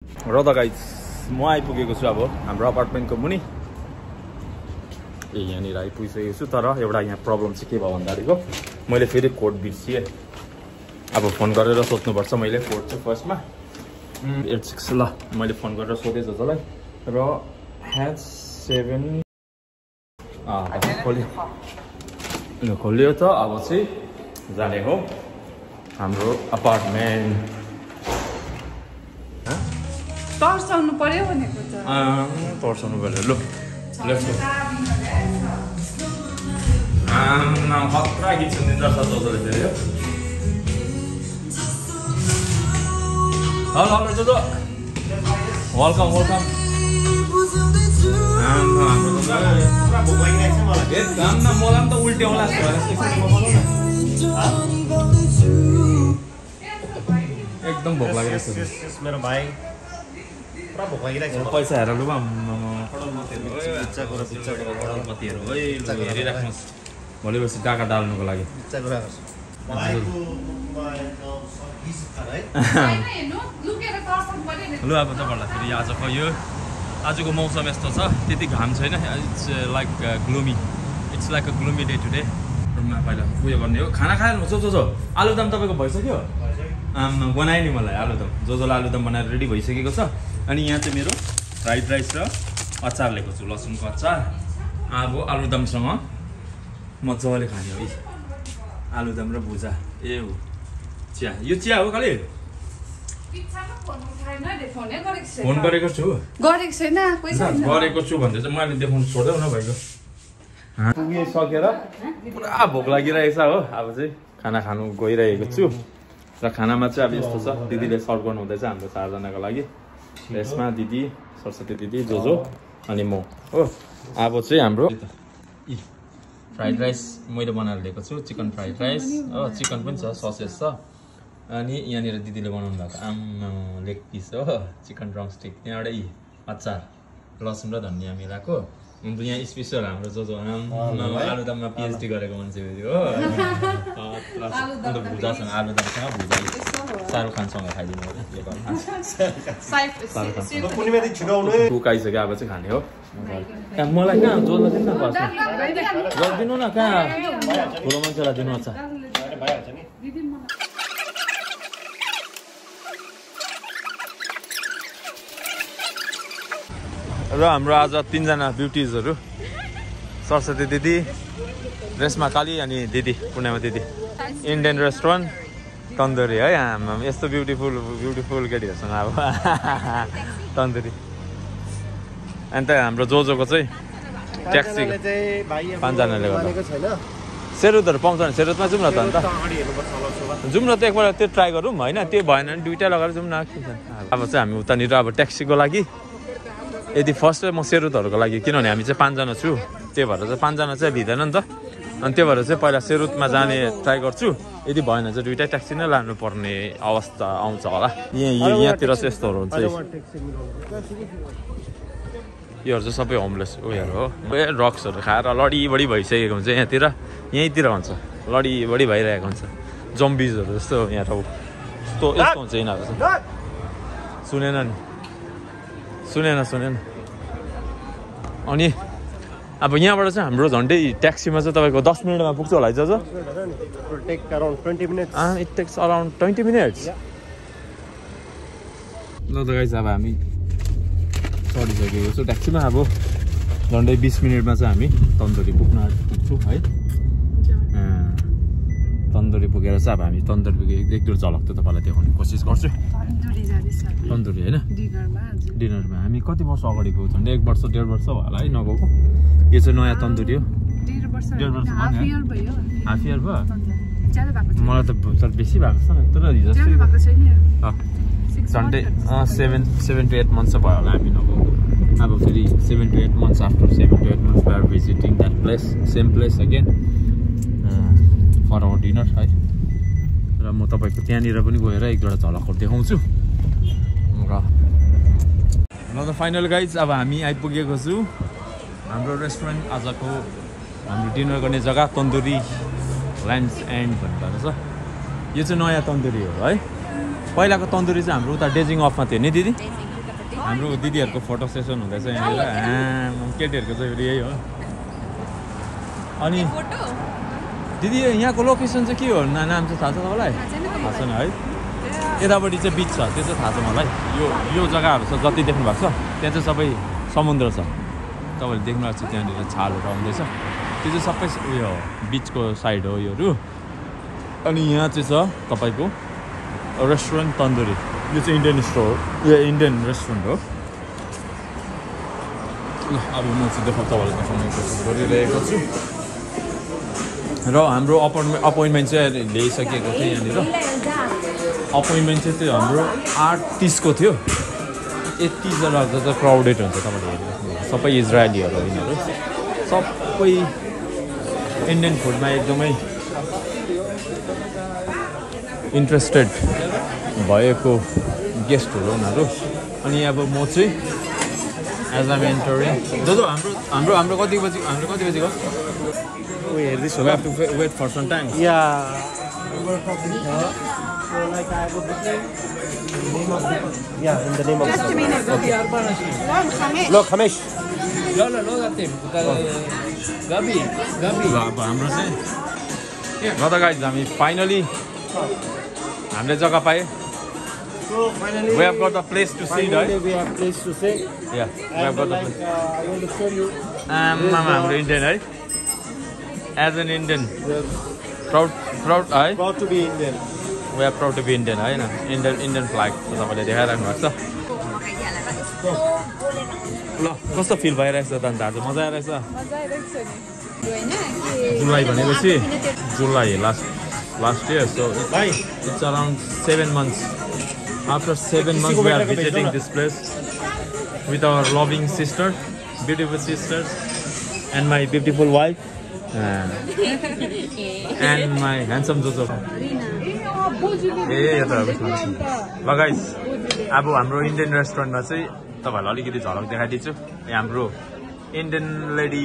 र त गाइस म आइपुगेको छु अब हाम्रो अपार्टमेन्टको मुनि यहाँनिर आइपुगिसकेको छु तर एउटा यहाँ प्रब्लम चाहिँ के भयो भन्दाखेरिको मैले फेरि कोड बिर्सिएँ अब फोन गरेर सोध्नुपर्छ मैले कोड चाहिँ फर्स्टमा 86 ल मैले फोन गरेर सोधेँ जसलाई र #7 खोल्यो त अब चाहिँ जाने हो हाम्रो अपार्टमेन्ट तर्साउनु पर्यो भनेको त तर्साउनु पर्यो ल लेट्स गो खतरा किचन दिन रहेछ जोजोले फेरि हो हेलो जोजो वेलकम वेलकम मलाई त उल्टी आउला एकदम भोक लागिरहेको छ मेरो भाइ पुरा भोक लागिरहेको छ पैसा हेरेर लु हेरिराख्नुहोस् भोलि पर्सि टाका डाल्नुको लागि लु अब तपाईँहरूलाई फेरि आजको मौसम यस्तो छ त्यति घाम छैन it's like gloomy it's like a gloomy day today रुममा पहिला उयो गर्ने हो खाना खाएर जो आलुदम तपाईँको भइसक्यो बनाएँ नि मलाई आलुदम जोजोलाई आलुदम बनाएर रेडी भइसकेको छ अनि यहाँ चाहिँ मेरो फ्राइड राइस र अचार लिएको छु लसुनको अचार अब आलुदमसँग मजाले खाने हो आलुदम र भुजा ए हो चिया यो चिया हो खालि फोन गरेको छु गरेको छु भन्दै चाहिँ मैले देखाउनु छोड्दै न भाइको पुगिसकेर पुरा भोक लागिरहेको छ हो अब चाहिँ खाना खानु गइरहेको छु र खानामा चाहिँ अब यस्तो छ दिदीले सर्भ गर्नु हुँदैछ हाम्रो 4 जनाको लागि यसमा दिदी सरस्वती दिदी जोजो अनि म हो अब चाहिँ हाम्रो फ्राइड राइस मैले बनाएर लिएको छु चिकन फ्राइड राइस हो चिकन पनि छ ससेज छ अनि यहाँनिर दिदीले बनाउनु भएको लेग पिस हो चिकन ड्रमस्टिक त्यहाँबाट अचार लसुन र धनियाँ मिलाएको अन्त यहाँ स्पेसल हाम्रो जो आलुदममा पिएचडी गरेको मान्छे हो भुजासँग आलुदमसँग भुजा शाहरुख खानसँग खाइदिनु उकाइसक्यो अब चाहिँ खाने हो मलाई कहाँ जोड्न दिनु न दिनु न कहाँ ठुलो मान्छेलाई दिनु अच्छा र हाम्रो आज 3 जना ब्युटिजहरू सरस्वती दिदी रेशमा काली अनि दिदी पूर्णिमा दिदी इन्डियन रेस्टुरेन्ट तन्दुरी है यस्तो ब्युटिफुल केटीहरूसँग अब तन्दुरी अन्त हाम्रो जोजोको चाहिँ ट्याक्सी 5 जनाले गर्दा सेरुतहरू पाउँछ नि सेरुतमा जाउँ न त अन्त जाउँ न त एकपल्ट त्यो ट्राई गरौँ होइन त्यो भएन भने दुइटा लगाएर जाउँ न अब चाहिँ हामी उतानिर अब ट्याक्सीको लागि यदि फर्स्ट म सेरुतहरूको लागि किनभने हामी चाहिँ 5 जना छु त्यही भएर चाहिँ 5 जना चाहिँ लिँदैन नि त अनि त्यही भएर चाहिँ पहिला सेरुतमा जाने ट्राई गर्छु यदि भएन चाहिँ दुइटै ट्याक्सी नै लानुपर्ने अवस्था आउँछ होला यहाँतिर चाहिँ यस्तोहरू हुन्छ योहरू चाहिँ सबै होमलेस उयोहरू हो ड्रग्सहरू खाएर लडीबडी भइसकेको हुन्छ यहीँतिर हुन्छ लडीबडी भइरहेको हुन्छ जम्बिजहरू जस्तो यहाँ त यस्तो हुन्छ यिनीहरू चाहिँ सुनेन अनि अब यहाँबाट चाहिँ हाम्रो झन्डै ट्याक्सीमा चाहिँ तपाईँको 10 मिनटमा पुग्छ होला है जज इट टेक्स अराउन्ड 20 मिनट्स ल त गाइस अब हामी चढिसकेको छु ट्याक्सीमा अब झन्डै 20 मिनटमा चाहिँ हामी तन्दुरी पुग्छौँ है तन्दुरी पुगेर चाहिँ अब हामी तन्दुरी पुगे एक दुई झलक त तपाईँलाई देखाउने कोसिस गर्छु तन्दुरी होइन डिनरमा हामी कति वर्ष अगाडि गएको झन्डै 1 वर्ष 1.5 वर्ष भयो होला है नगएको यो चाहिँ नयाँ तन्दुरी हो 1.5 वर्ष हाफ इयर भयो मलाई त बेसी भएको छ तर हिजो झन्डै 7 to 8 months भयो होला हामी नगएको अब फेरि 7 to 8 months after 7 to 8 months we are visiting that place same place again for our dinner है र म तपाईँको त्यहाँनिर पनि गएर एक दुईवटा झलकहरू देखाउँछु र त फाइनल गाइज अब हामी आइपुगेको छु हाम्रो रेस्टुरेन्ट आजको हाम्रो डिनर गर्ने जग्गा तन्दुरी ल्यान्ड्स एन्ड भन्ने छ यो चाहिँ नयाँ तन्दुरी हो है पहिलाको तन्दुरी चाहिँ हाम्रो उता डेजिङ अफमा थियो नि दिदी हाम्रो दिदीहरूको फोटो सेसन हुँदैछ यहाँनिर केटीहरूको चाहिँ फेरि यही हो अनि दिदी यहाँको लोकेसन चाहिँ के हो नाम चाहिँ थाहा छ तपाईँलाई थाहा छैन है यतापट्टि चाहिँ बिच छ त्यो चाहिँ थाहा छ मलाई यो जग्गाहरू छ जति देख्नु भएको छ त्यहाँ चाहिँ सबै समुद्र छ तपाईँले देख्नु भएको छ त्यहाँनिर छालहरू आउँदैछ त्यो चाहिँ सबै उयो बिचको साइड हो योहरू अनि यहाँ चाहिँ छ तपाईँको रेस्टुरेन्ट तन्दुरी यो चाहिँ इन्डियन स्टोर यो इन्डियन रेस्टुरेन्ट हो ल अब म चाहिँ देखाउँ तपाईँलाई देखाउने कोसिस गरिरहेको छु र हाम्रो अपोइन्टमेन्ट चाहिँ ल्याइसकेको थियो यहाँनिर अपोइन्टमेन्ट चाहिँ त्यो हाम्रो 8:30 को थियो यति जग्गा चाहिँ क्राउडेड हुन्छ तपाईँले हेरिरहेको सबै इजरायलीहरू हो यिनीहरू सबै इन्डियन फुडमा एकदमै इन्ट्रेस्टेड भएको गेस्टहरू उनीहरू अनि अब म चाहिँ एज एम एन्टरिङ जो हाम्रो कति बजीको We this So we have to wait for some time. Yeah. We were talking so like I would say name of the in the name of Just a minute. Okay. Look, Khamesh. No, gabi. ल अब हाम्रो चाहिँ ल त guys हामी finally हामीले जग्गा पाएँ So finally we have got a place to see right we have place to stay. yeah we have got a place I want to show you. हाम्रो इन्डियन है एज एन इन्डियन प्राउड है Proud to be Indian. we are proud to be Indian होइन Indian flag तपाईँले देखाइराख्नु भएको छ ल कस्तो feel भइरहेछ त अन्त आज मजा आइरहेछ जुलाई भनेपछि July last year so it's around 7 months after 7 months we are visiting this place with our loving sister beautiful sisters and my beautiful wife and my handsome Jojo ल गाइस अब हाम्रो इन्डियन रेस्टुरेन्टमा चाहिँ तपाईँहरूलाई अलिकति झलक देखाइदिन्छु हाम्रो इन्डियन लेडी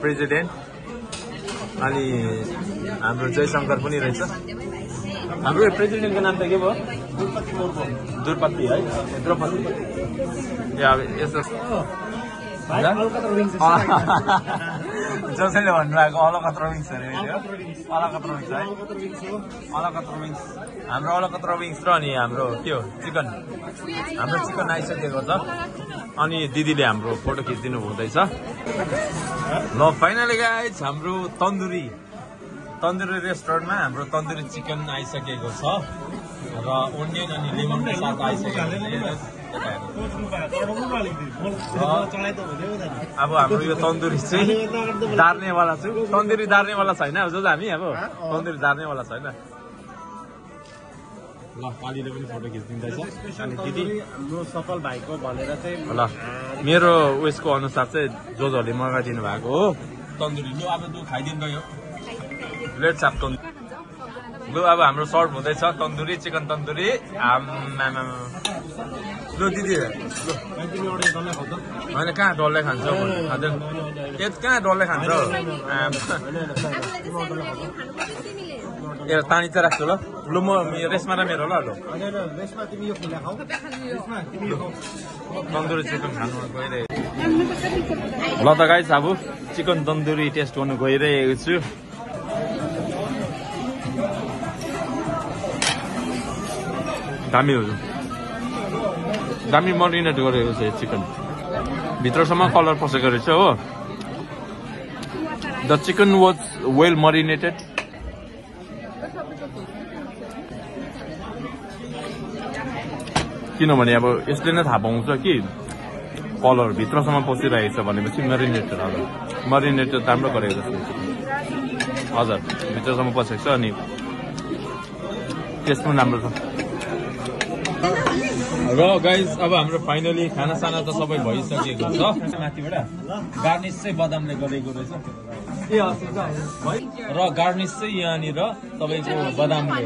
प्रेसिडेन्ट अनि हाम्रो जयशङ्कर पनि रहेछ हाम्रो प्रेसिडेन्टको नाम त के भयो द्रौपदी है द्रौपदी अब यस्तो जसले भन्नुभएको अलकत्र विङ्स अरे अलकत्र विङ्स है अलकत्र विङ्स हाम्रो अलकत्र विङ्स र अनि हाम्रो त्यो चिकन हाम्रो चिकन आइसकेको छ अनि दिदीले हाम्रो फोटो खिचिदिनु हुँदैछ ल फाइनली गाइज हाम्रो तन्दुरी रेस्टुरेन्टमा हाम्रो तन्दुरी चिकन आइसकेको छ र ओनियन अनि लेमनको साथ आइसकेको अब हाम्रो यो तन्दुरी चाहिँ दार्नेवाला छु तन्दुरी दार्नेवाला छैन अब जो हामी अब तन्दुरी दार्नेवाला छैन ल पालीले पनि फोटो खिचिदिँदैछ अनि दिदी हाम्रो सफल भाइको भनेर चाहिँ ल मेरो उयसको अनुसार चाहिँ जोजोले मगाइदिनु भएको हो तन्दुरी लु अब तँ खाइदिनु गयो लेट्स ह्याभ तन्दुरी लु अब हाम्रो सर्भ हुँदैछ तन्दुरी चिकन तन्दुरी लु दिदी होइन कहाँ डल्लै खान्छ खाँदैन कहाँ डल्लै खान्छ ए तानी चाहिँ राख्छु ल म रेसमा र मेरो ल तन्दुरी चिकन खानु गइरहेको ल त गाइस अब चिकन तन्दुरी टेस्ट गर्नु गइरहेको छु दामी मरिनेट गरेको छ चिकन भित्रसम्म कलर पसेको रहेछ हो द चिकन वाज वेल मरिनेटेड किनभने अब यसले नै थाहा पाउँछ कि कलर भित्रसम्म पसिरहेको छ भनेपछि मरिनेटेड राम्रो गरेको छ हजुर भित्रसम्म पसेको छ अनि टेस्ट पनि राम्रो छ र गाइज अब हाम्रो फाइनली खानासाना त सबै भइसकेको छ माथिबाट गार्निस चाहिँ बदामले गरेको रहेछ र गार्निस चाहिँ यहाँनिर तपाईँको बदामले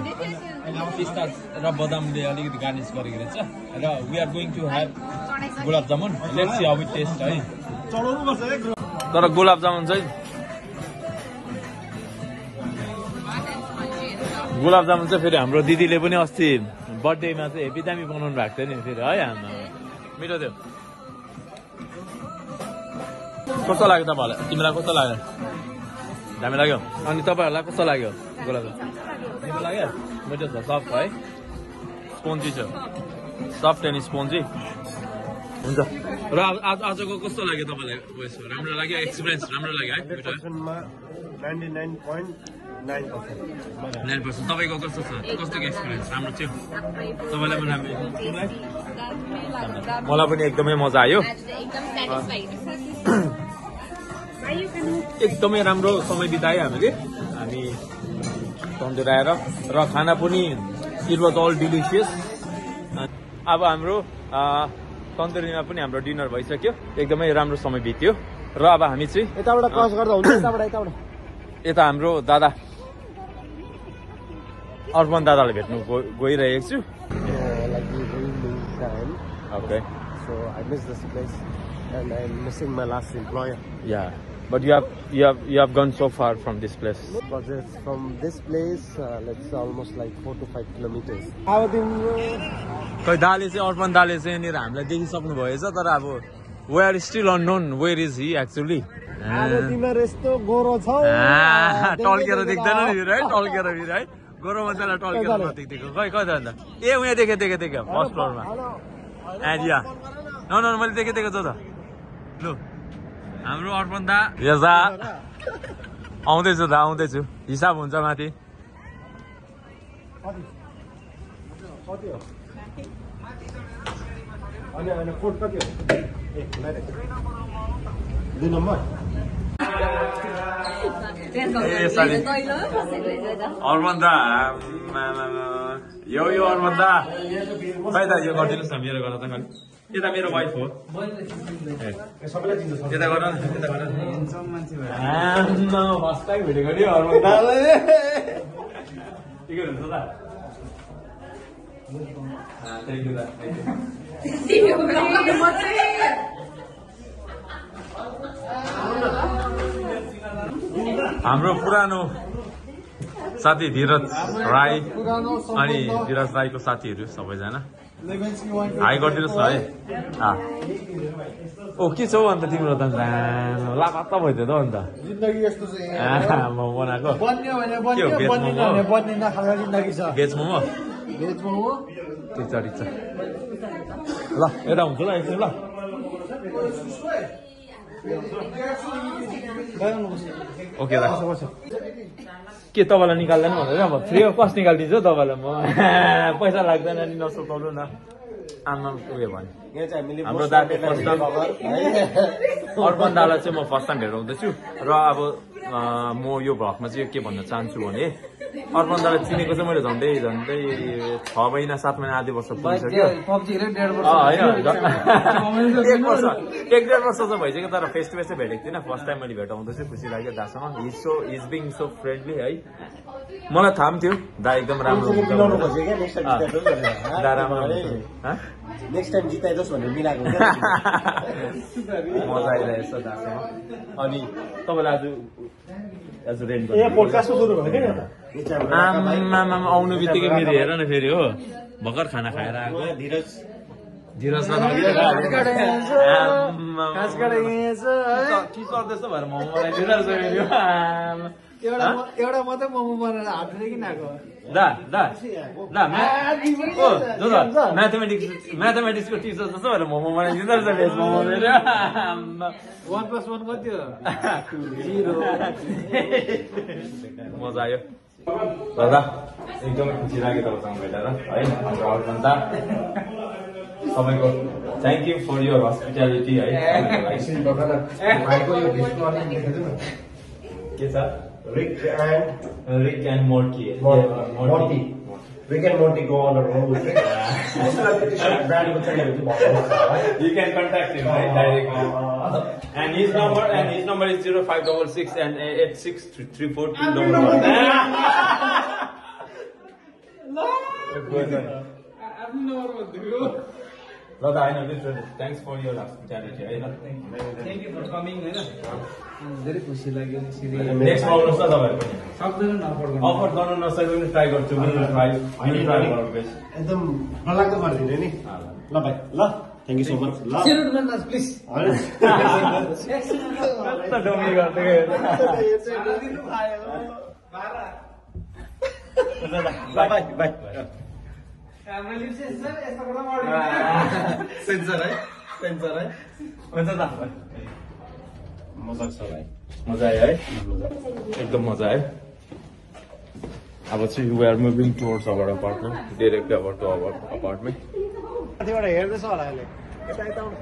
पिस्ता र बदामले अलिकति गार्निस गरेको रहेछ र we are going to have gulab jamun let's see how it taste है तर गुलाब जामुन चाहिँ फेरि हाम्रो दिदीले पनि अस्ति बर्थडेमा चाहिँ हेभी दामी बनाउनु भएको थियो नि फेरि है मिठो थियो कस्तो लाग्यो तपाईँहरूलाई तिमीलाई कस्तो लाग्यो दामी लाग्यो अनि तपाईँहरूलाई कस्तो लाग्यो गोलाको मिठो लाग्यो मिठो छ सफ्ट है स्पोन्जी छ सफ्ट एन्ड स्पोन्जी हुन्छ र आजको कस्तो लाग्यो तपाईँलाई उयस राम्रो लाग्यो एक्सपिरियन्स राम्रो लाग्यो है 99.9% तपाईँको कस्तो छ कस्तो एक्सपिरियन्स राम्रो थियो तपाईँलाई पनि राम्रो मलाई पनि एकदमै मजा आयो एकदमै राम्रो समय बितायो हामी तन्दुर आएर र खाना पनि इट वाज अल डिलिसियस अब हाम्रो तन्दुरीमा पनि हाम्रो डिनर भइसक्यो एकदमै राम्रो समय बित्यो र अब हामी चाहिँ यताबाट क्रस गर्दा हुन्छ यता हाम्रो दादा अर्पण दादालाई भेट्नु गइरहेको छु Okay. So I miss this place and I'm missing my last employer. Yeah, but you have gone so far from this place. But from this place, let's almost like 4 to 5 kilometers. खै दाले चाहिँ अर्पण दाले चाहिँ यहाँनिर हामीलाई देखिसक्नु भएछ तर अब we are still unknown where is he actually. अब तिम्रो यस्तो गोरो छ टल्केर देख्दैन नि है टल्केर है गोरो मान्छेलाई टल्केर नदेखेको खै कता अन्त ए उहाँ देखे फर्स्ट फ्लोरमा एरिया न मैले देखेको छ त लु हाम्रो अर्पण दा यजा आउँदैछु हिसाब हुन्छ माथि अर्पण दा यो अर्पण दा खै त यो गरिदिनुहोस् न मेरो गर त खालि यता मेरो वाइफ हो यता गर फर्स्ट टाइम भेटेको नि अर्पण दालाई ठिकै हुन्छ त थ्याङ्क यू दा हाम्रो पुरानो साथी धीरज राई अनि धीरज राईको साथीहरू सबैजना हाई गरिदिनुहोस् न है ओ के छौ अन्त तिम्रो त लापत्ता भइदियो त अन्त म बनाएको भेज मोमो ठिक छ ल यता हुन्छ ल एकछिन ल ओके दा के तपाईँलाई निकाल्दैन भनेर अब फ्री अफ कस्ट निकालिदिन्छु तपाईँलाई म पैसा लाग्दैन नि नसुर्ताउनु न आमा उयो भने हाम्रो दाले फर्स्ट टाइम अर्पण दालाई चाहिँ म फर्स्ट टाइम भेटाउँदैछु र अब म यो भ्लगमा चाहिँ के भन्न चाहन्छु भने अर्पण दालाई चिनेको चाहिँ मैले झन्डै 6 महिना 7 महिना आधी वर्ष पुगिसक्यो एक डेढ वर्ष चाहिँ भइसक्यो तर फेस टु फेस चाहिँ भेटेको थिइनँ फर्स्ट टाइम मैले भेटाउँदैछु खुसी लाग्यो दासँग इज बिङ सो फ्रेन्डली है मलाई थाहा पनि थियो दा एकदम राम्रो नेक्स्ट टाइम जिताइदोस् भनेर मिलाएको मजा आइरहेछ दासँग अनि तपाईँलाई आज रेन्ट आउनु बित्तिकै मेरो हेर न फेरि हो भर्खर खाना खाएर आएको धीरज भएर मोमोलाई एउटा मात्रै मोमो बनाएर हात किन आएको म्याथमेटिक्सको टिचर जस्तो भएर मोमो बनाइदिँदो रहेछ भेज मोमो मेरो 1+1 कति हो मजा आयो दादा एकदमै खुसी लाग्यो तपाईँसँग भेटेर है हाम्रो अर्पण दा सबैको thank you for your hospitality है के छ Rick and Morty. Rick and Morty go on a road trip. You can contact him right directly. And his number is 0566 and 863422. Brother, I know this. Thanks for your hospitality. Thank you for coming. धेरै खुसी लाग्यो next आउनुहोस् न तपाईँहरू पनि सक्दैन offer गर्नु नसके पनि ट्राई गर्छु एकदम डरलाग्दो गरिदिनु नि ल भाइ ल थ्याङ्क यू सो मच ल Salute गर्नुहोस्, please. कस्तो डोमी गर्दै बाई बाई बाई सेन्सर है सेन्सर है हुन्छ त मजाक छ भाइ मजा आयो है एकदम मजा आयो अब चाहिँ we are moving towards our apartment directly about to our apartment माथिबाट हेर्दैछ होला अहिले यता यता आउनु